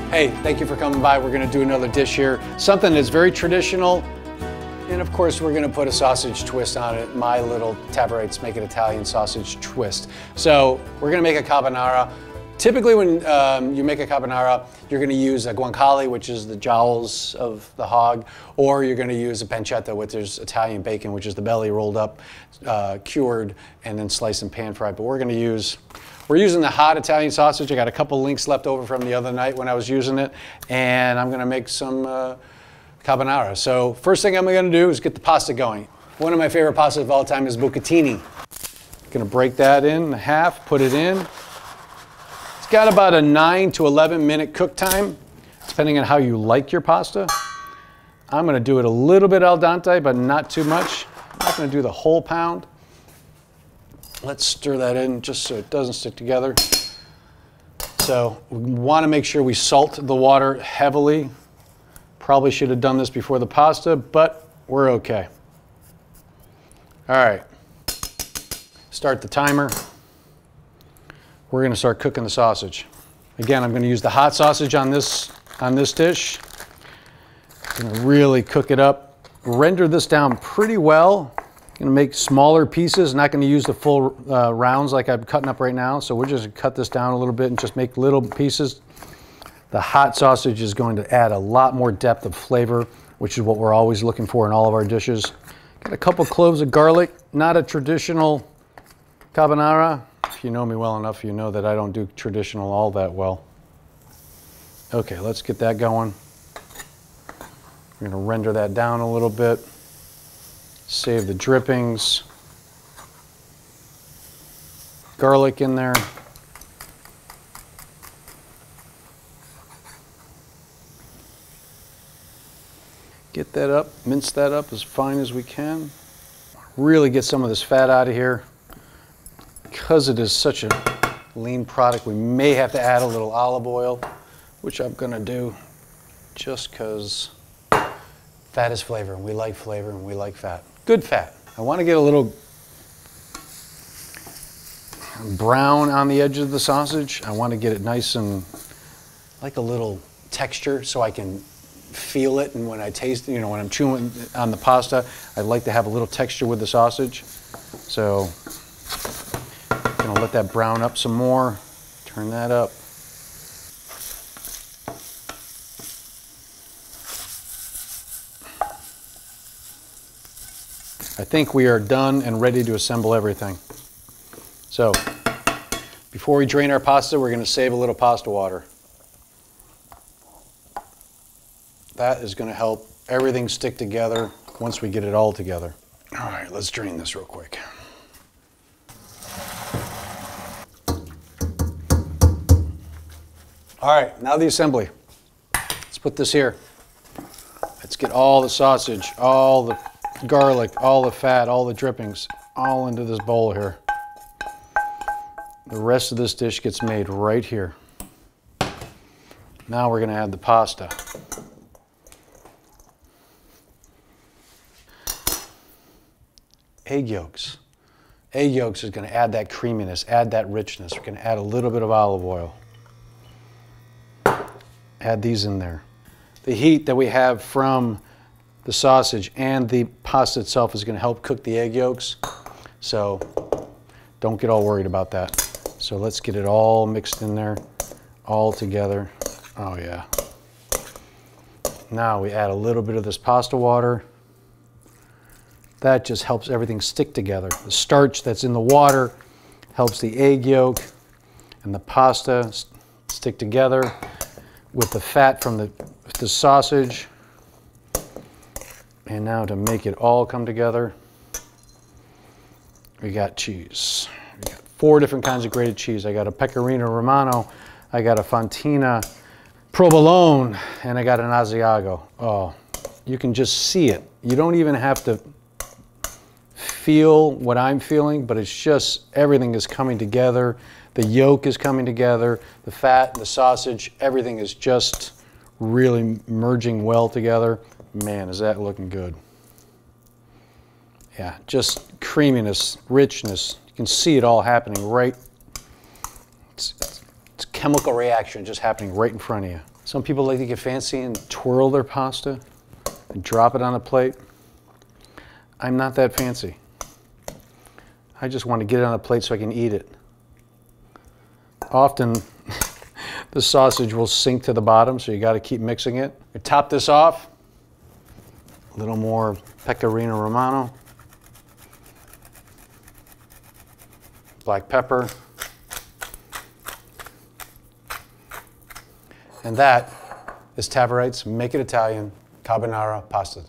Hey, thank you for coming by. We're gonna do another dish here. Something that's very traditional. And of course, we're gonna put a sausage twist on it. My little Taborites make an Italian sausage twist. So we're gonna make a carbonara. Typically when you make a carbonara, you're gonna use a guanciale, which is the jowls of the hog, or you're gonna use a pancetta, which is Italian bacon, which is the belly rolled up, cured, and then sliced and pan fried. But we're using the hot Italian sausage. I got a couple links left over from the other night when I was using it, and I'm gonna make some carbonara. So first thing I'm gonna do is get the pasta going. One of my favorite pastas of all time is bucatini. Gonna break that in half, put it in. It's got about a 9 to 11 minute cook time, depending on how you like your pasta. I'm gonna do it a little bit al dente, but not too much. I'm not gonna do the whole pound. Let's stir that in just so it doesn't stick together. So we wanna make sure we salt the water heavily. Probably should have done this before the pasta, but we're okay. All right, start the timer. We're gonna start cooking the sausage. Again, I'm gonna use the hot sausage on this dish. I'm gonna really cook it up. Render this down pretty well. I'm gonna make smaller pieces, not gonna use the full rounds like I'm cutting up right now. So we're just gonna cut this down a little bit and just make little pieces. The hot sausage is going to add a lot more depth of flavor, which is what we're always looking for in all of our dishes. Got a couple cloves of garlic, not a traditional carbonara. If you know me well enough, you know that I don't do traditional all that well. Okay, let's get that going. We're gonna render that down a little bit. Save the drippings. Garlic in there. Get that up, mince that up as fine as we can. Really get some of this fat out of here. Because it is such a lean product, we may have to add a little olive oil, which I'm gonna do just because fat is flavor, and we like flavor, and we like fat. Good fat. I wanna get a little brown on the edge of the sausage. I wanna get it nice and like a little texture so I can feel it, and when I taste, when I'm chewing on the pasta, I'd like to have a little texture with the sausage. So I'm gonna let that brown up some more, turn that up. I think we are done and ready to assemble everything. So before we drain our pasta, we're gonna save a little pasta water. That is going to help everything stick together once we get it all together. All right, let's drain this real quick. All right, now the assembly. Let's put this here. Let's get all the sausage, all the garlic, all the fat, all the drippings, all into this bowl here. The rest of this dish gets made right here. Now we're going to add the pasta. Egg yolks. Egg yolks is going to add that creaminess, add that richness. We're going to add a little bit of olive oil. Add these in there. The heat that we have from the sausage and the pasta itself is going to help cook the egg yolks. So don't get all worried about that. So let's get it all mixed in there, all together. Oh yeah. Now we add a little bit of this pasta water. That just helps everything stick together. The starch that's in the water helps the egg yolk and the pasta stick together with the fat from the sausage. And now to make it all come together, we got cheese. We got 4 different kinds of grated cheese. I got a Pecorino Romano, I got a Fontina, Provolone, and I got an Asiago. Oh, you can just see it. You don't even have to feel what I'm feeling, but it's just everything is coming together. The yolk is coming together, the fat, the sausage, everything is just really merging well together. Man, is that looking good. Yeah, just creaminess, richness. You can see it all happening right. It's a chemical reaction just happening right in front of you. Some people like to get fancy and twirl their pasta and drop it on a plate. I'm not that fancy. I just want to get it on a plate so I can eat it. Often the sausage will sink to the bottom, so you got to keep mixing it. You top this off, a little more pecorino romano, black pepper, and that is Tabarite's Make It Italian Carbonara pasta.